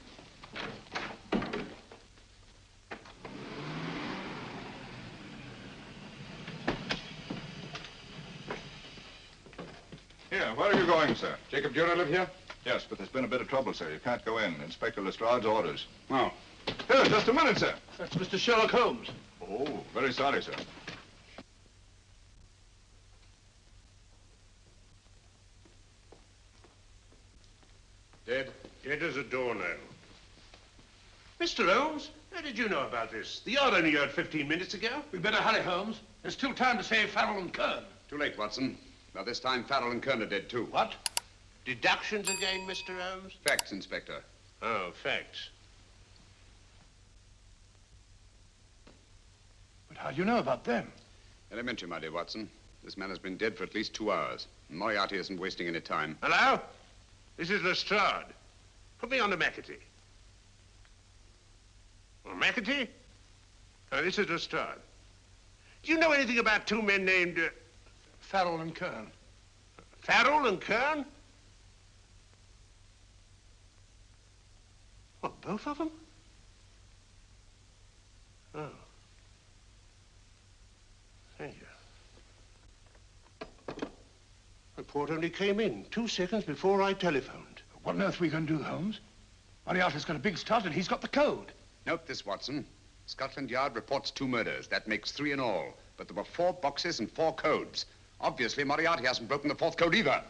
Here, where are you going, sir? Jacob Dürer live here? Yes, but there's been a bit of trouble, sir. You can't go in. Inspector Lestrade's orders. Oh. Here, just a minute, sir. That's Mr. Sherlock Holmes. Oh, very sorry, sir. Dead? Dead as a doornail. Mr. Holmes, how did you know about this? The yard only heard 15 minutes ago. We better hurry, Holmes. There's still time to save Farrell and Kern. Too late, Watson. By this time, Farrell and Kern are dead, too. What? Deductions again, Mr. Holmes? Facts, Inspector. Oh, facts. But how do you know about them? Elementary, my dear Watson. This man has been dead for at least 2 hours. Moriarty isn't wasting any time. Hello? This is Lestrade. Put me on to McAtee. Well, McAtee? Oh, this is Lestrade. Do you know anything about 2 men named... Farrell and Kern. Farrell and Kern? What, both of them? Oh. Thank you. Report only came in 2 seconds before I telephoned. What on earth are we going to do, Holmes? Moriarty's got a big start and he's got the code. Note this, Watson. Scotland Yard reports 2 murders. That makes 3 in all. But there were 4 boxes and 4 codes. Obviously, Moriarty hasn't broken the 4th code either.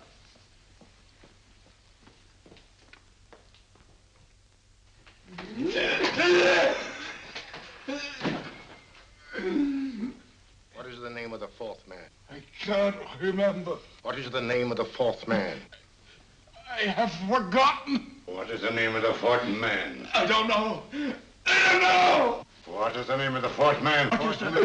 What is the name of the 4th man? I can't remember. What is the name of the 4th man? I have forgotten. What is the name of the 4th man? I don't know. I don't know. What is the name of the 4th man? I can't remember.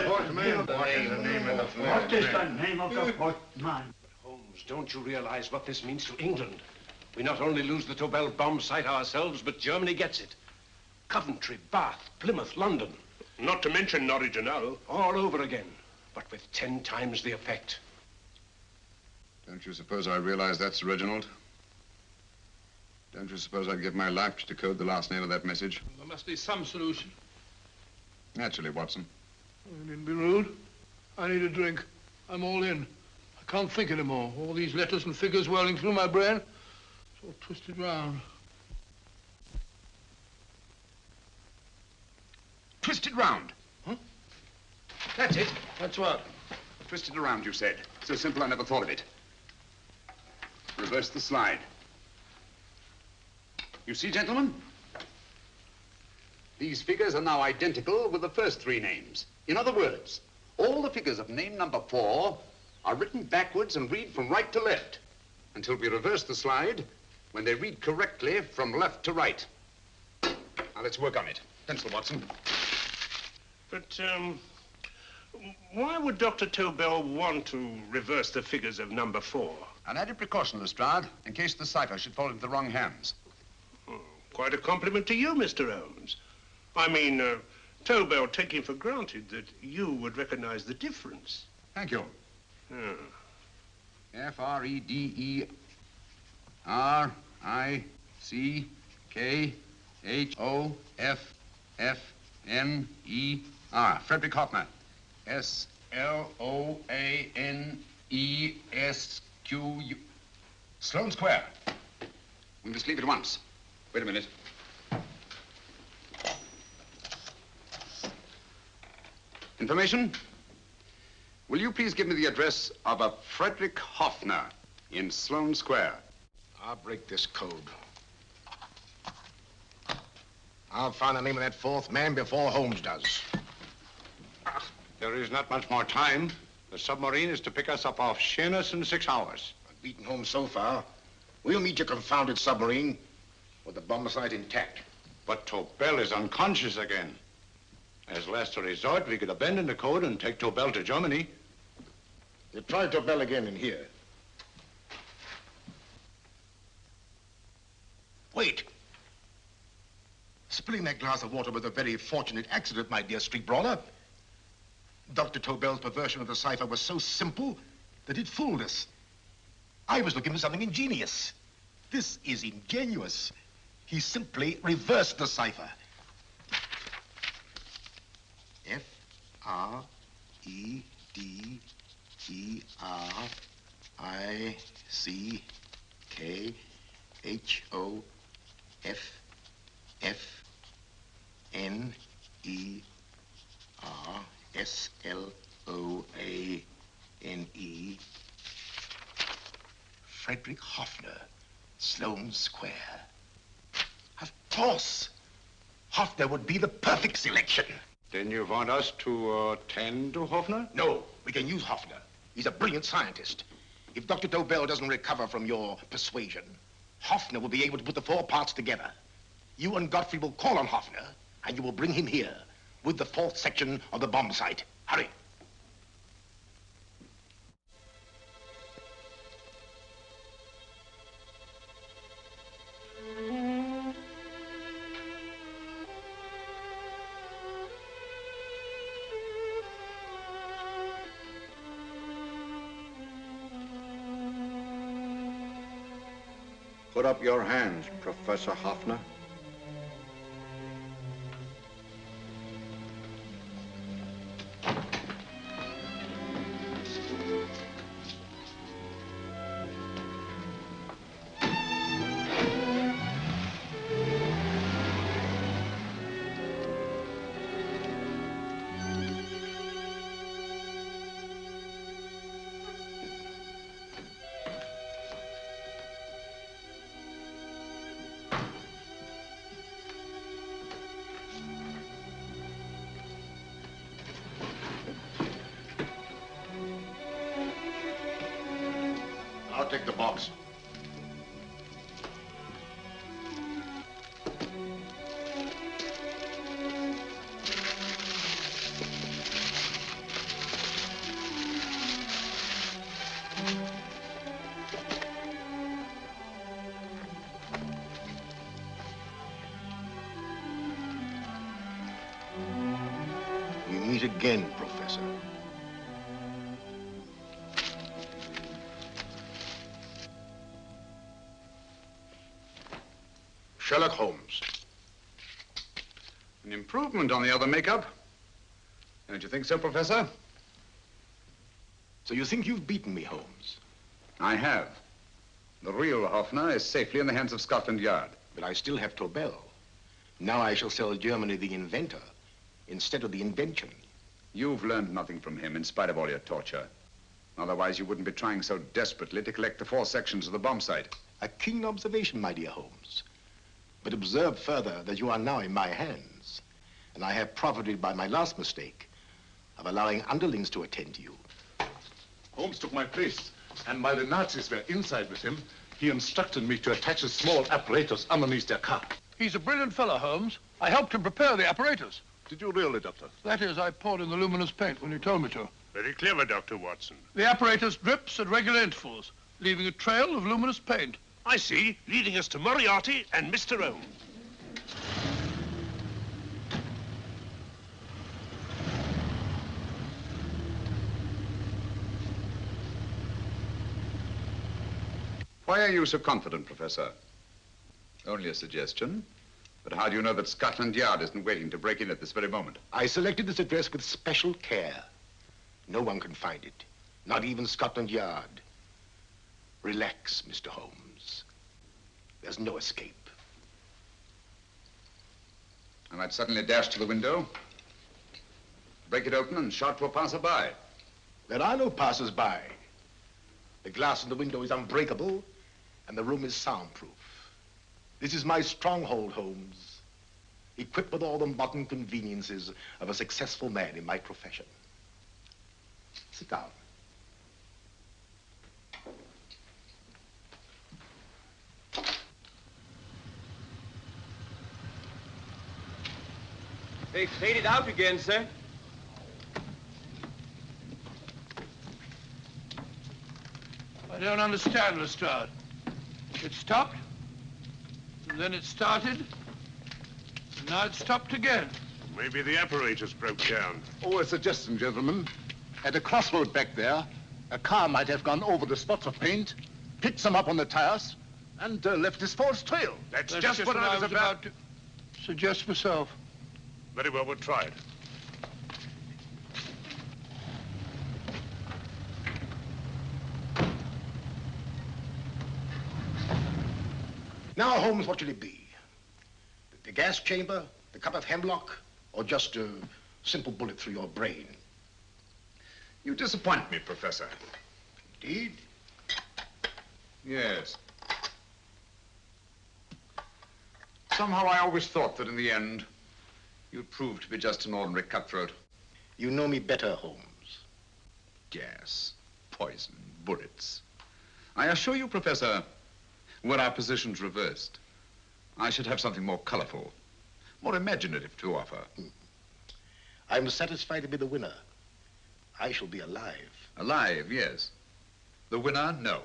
Fourth man. What is the name of the 4th man? What is the name of the 4th man? Holmes, don't you realize what this means to England? We not only lose the Tobel bomb site ourselves, but Germany gets it. Coventry, Bath, Plymouth, London. Not to mention Norwich and Hull. All over again, but with 10 times the effect. Don't you suppose I realize that's Reginald? Don't you suppose I'd give my life to decode the last nail of that message? There must be some solution. Naturally, Watson. I needn't be rude. I need a drink. I'm all in. I can't think anymore. All these letters and figures whirling through my brain. It's all twisted round. Twisted round. Huh? That's it. That's what? Twisted around, you said. So simple, I never thought of it. Reverse the slide. You see, gentlemen? These figures are now identical with the first 3 names. In other words, all the figures of name number 4 are written backwards and read from right to left until we reverse the slide when they read correctly from left to right. Now, let's work on it. Pencil, Watson. But, why would Dr. Tobel want to reverse the figures of number 4? An added precaution, Lestrade, in case the cipher should fall into the wrong hands. Quite a compliment to you, Mr. Holmes. I mean, Tobel taking for granted that you would recognize the difference. Thank you. F-R-E-D-E-R-I-C-K-H-O-F-F-N-E-R. Frederick Hoffner. S-L-O-A-N-E-S-Q-U. Sloane Square. We must leave at once. Wait a minute. Information? Will you please give me the address of a Frederick Hoffner in Sloane Square? I'll break this code. I'll find the name of that 4th man before Holmes does. There is not much more time. The submarine is to pick us up off Sheerness in 6 hours. I've beaten Holmes so far. We'll meet your confounded submarine with the bomb site intact. But Tobel is unconscious again. As last resort, we could abandon the code and take Tobel to Germany. You try Tobel again in here. Wait. Spilling that glass of water was a very fortunate accident, my dear street brawler. Dr. Tobel's perversion of the cipher was so simple that it fooled us. I was looking for something ingenious. This is ingenuous. He simply reversed the cipher. F-R-E-D-E-R-I-C-K-H-O-F-N-E-R-S-L-O-A-N-E. Frederick Hoffner, Sloane Square. Of course. Hoffner would be the perfect selection. Then you want us to tend to Hoffner? No, we can use Hoffner. He's a brilliant scientist. If Dr. Tobel doesn't recover from your persuasion, Hoffner will be able to put the 4 parts together. You and Godfrey will call on Hoffner, and you will bring him here with the 4th section of the bomb site. Hurry. Put up your hands, Professor Hoffner. I'll take the box. We meet again, Professor. Sherlock Holmes. An improvement on the other makeup. Don't you think so, Professor? So you think you've beaten me, Holmes? I have. The real Hoffner is safely in the hands of Scotland Yard. But I still have Tobel. Now I shall sell Germany the inventor instead of the invention. You've learned nothing from him in spite of all your torture. Otherwise, you wouldn't be trying so desperately to collect the 4 sections of the bomb site. A keen observation, my dear Holmes. But observe further that you are now in my hands, and I have profited by my last mistake of allowing underlings to attend to you. Holmes took my place, and while the Nazis were inside with him, he instructed me to attach a small apparatus underneath their car. He's a brilliant fellow, Holmes. I helped him prepare the apparatus. Did you really, Doctor? That is, I poured in the luminous paint when you told me to. Very clever, Dr. Watson. The apparatus drips at regular intervals, leaving a trail of luminous paint. I see, leading us to Moriarty and Mr. Holmes. Why are you so confident, Professor? Only a suggestion. But how do you know that Scotland Yard isn't waiting to break in at this very moment? I selected this address with special care. No one can find it, not even Scotland Yard. Relax, Mr. Holmes. There's no escape. I might suddenly dash to the window, break it open, and shout to a passerby. There are no passers-by. The glass in the window is unbreakable, and the room is soundproof. This is my stronghold, Holmes, equipped with all the modern conveniences of a successful man in my profession. Sit down. They faded out again, sir. I don't understand, Lestrade. It stopped, and then it started, and now it stopped again. Maybe the apparatus broke down. Oh, a suggestion, gentlemen. At a crossroad back there, a car might have gone over the spots of paint, picked some up on the tires, and left this false trail. That's just what I was about to suggest myself. Very well, we'll try it. Now, Holmes, what should it be? The gas chamber, the cup of hemlock, or just a simple bullet through your brain? You disappoint me, Professor. Indeed? Yes. Somehow I always thought that in the end, you'd prove to be just an ordinary cutthroat. You know me better, Holmes. Gas, poison, bullets. I assure you, Professor, were our positions reversed, I should have something more colorful, more imaginative to offer. I'm satisfied to be the winner. I shall be alive. Alive, yes. The winner, no.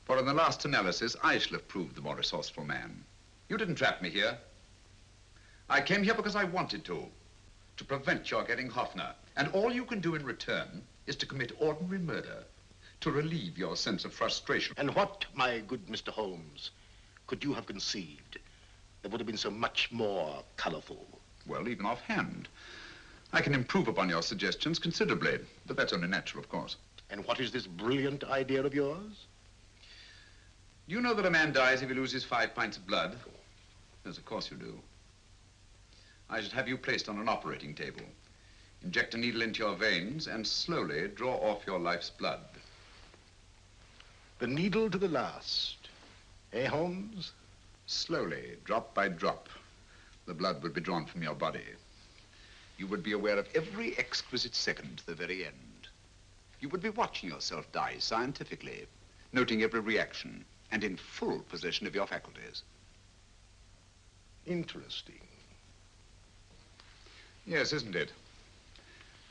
For in the last analysis, I shall have proved the more resourceful man. You didn't trap me here. I came here because I wanted to prevent your getting Hoffner. And all you can do in return is to commit ordinary murder, to relieve your sense of frustration. And what, my good Mr. Holmes, could you have conceived that would have been so much more colorful? Well, even offhand. I can improve upon your suggestions considerably, but that's only natural, of course. And what is this brilliant idea of yours? You know that a man dies if he loses 5 pints of blood? Yes, of course you do. I should have you placed on an operating table. Inject a needle into your veins and slowly draw off your life's blood. The needle to the last. Eh, Holmes? Slowly, drop by drop, the blood would be drawn from your body. You would be aware of every exquisite second to the very end. You would be watching yourself die scientifically, noting every reaction, and in full possession of your faculties. Interesting. Yes, isn't it?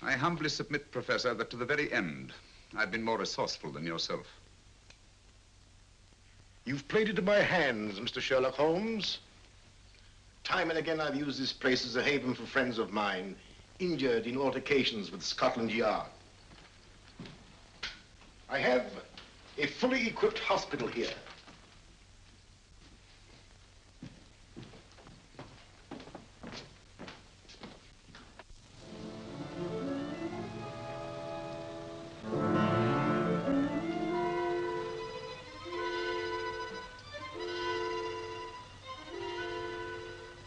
I humbly submit, Professor, that to the very end, I've been more resourceful than yourself. You've played into my hands, Mr. Sherlock Holmes. Time and again I've used this place as a haven for friends of mine, injured in altercations with Scotland Yard. I have a fully equipped hospital here.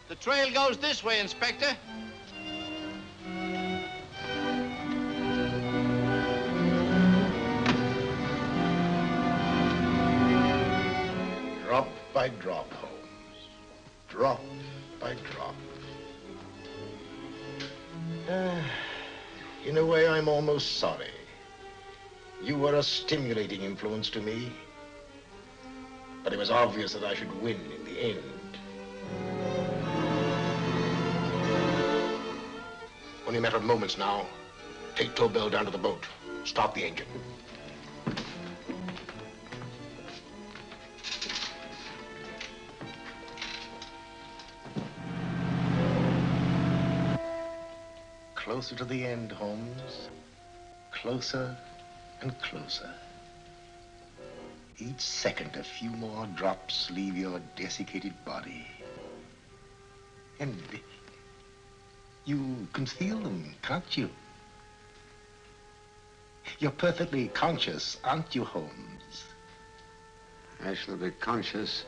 The trail goes this way, Inspector. Drop by drop, Holmes. Drop by drop. In a way, I'm almost sorry. You were a stimulating influence to me. But it was obvious that I should win in the end. Only a matter of moments now. Take Tobel down to the boat. Start the engine. Closer to the end, Holmes. Closer and closer. Each second, a few more drops leave your desiccated body. And you can feel them, can't you? You're perfectly conscious, aren't you, Holmes? I shall be conscious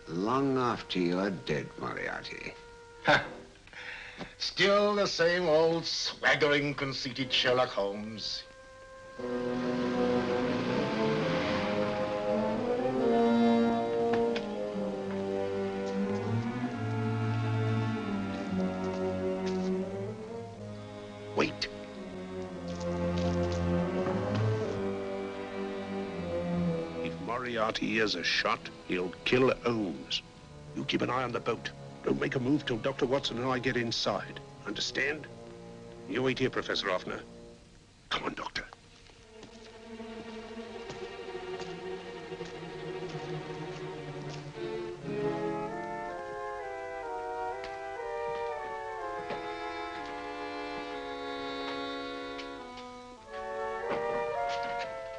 long after you're dead, Moriarty. Ha! Still the same old swaggering, conceited Sherlock Holmes. Wait. If Moriarty hears a shot, he'll kill Holmes. You keep an eye on the boat. Don't make a move till Dr. Watson and I get inside. Understand? You wait here, Professor Offner. Come on, Doctor.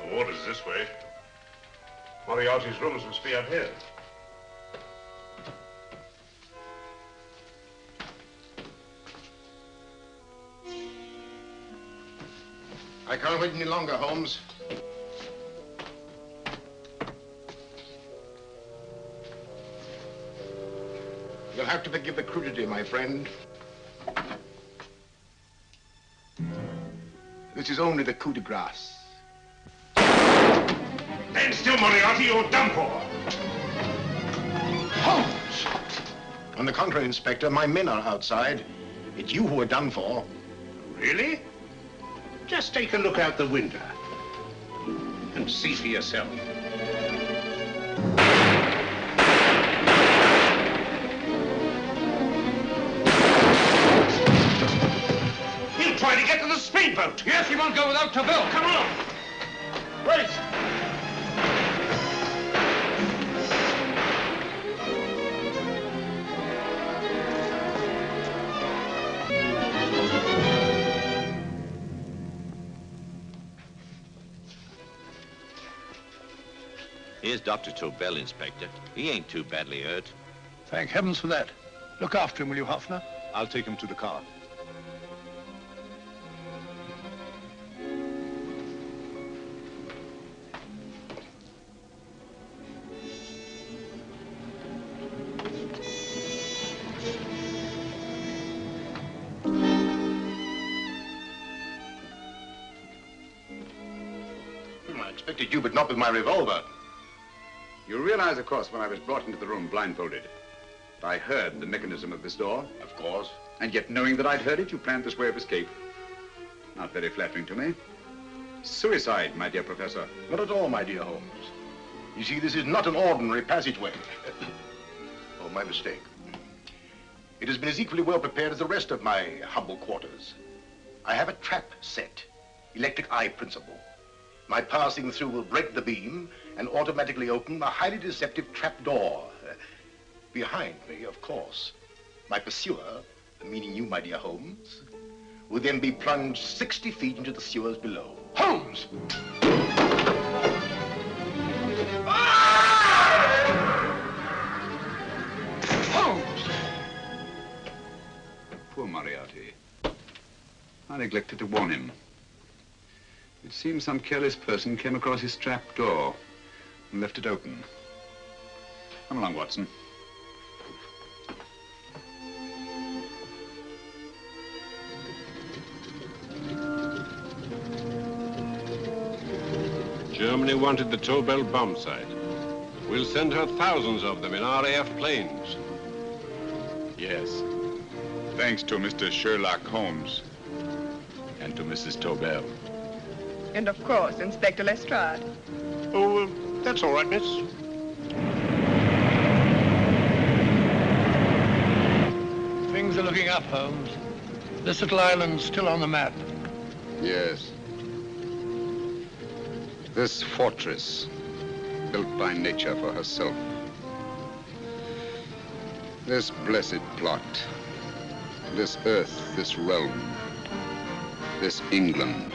The water's this way. Moriarty's rooms must be out here. I can't wait any longer, Holmes. You'll have to forgive the crudity, my friend. This is only the coup de grace. Stand still, Moriarty, you're done for. Holmes! On the contrary, Inspector, my men are outside. It's you who are done for. Really? Just take a look out the window and see for yourself. He'll try to get to the speedboat. Yes, he won't go without Tobel. Come on. Wait. Here's Dr. Tobel, Inspector. He ain't too badly hurt. Thank heavens for that. Look after him, will you, Hoffner? I'll take him to the car. I expected you, but not with my revolver. You realize, of course, when I was brought into the room blindfolded, that I heard the mechanism of this door? Of course. And yet, knowing that I'd heard it, you planned this way of escape. Not very flattering to me. Suicide, my dear Professor. Not at all, my dear Holmes. You see, this is not an ordinary passageway. Oh, my mistake. It has been as equally well prepared as the rest of my humble quarters. I have a trap set, electric eye principle. My passing through will break the beam and automatically open a highly deceptive trap door. Behind me, of course, my pursuer, meaning you, my dear Holmes, will then be plunged 60 feet into the sewers below. Holmes! Holmes! Poor Moriarty. I neglected to warn him. It seems some careless person came across his trap door and left it open. Come along, Watson. Germany wanted the Tobel bomb site. We'll send her thousands of them in RAF planes. Yes. Thanks to Mr. Sherlock Holmes and to Mrs. Tobel. And of course, Inspector Lestrade. Oh, that's all right, miss. Things are looking up, Holmes. This little island's still on the map. Yes. This fortress, built by nature for herself. This blessed plot. This earth, this realm. This England.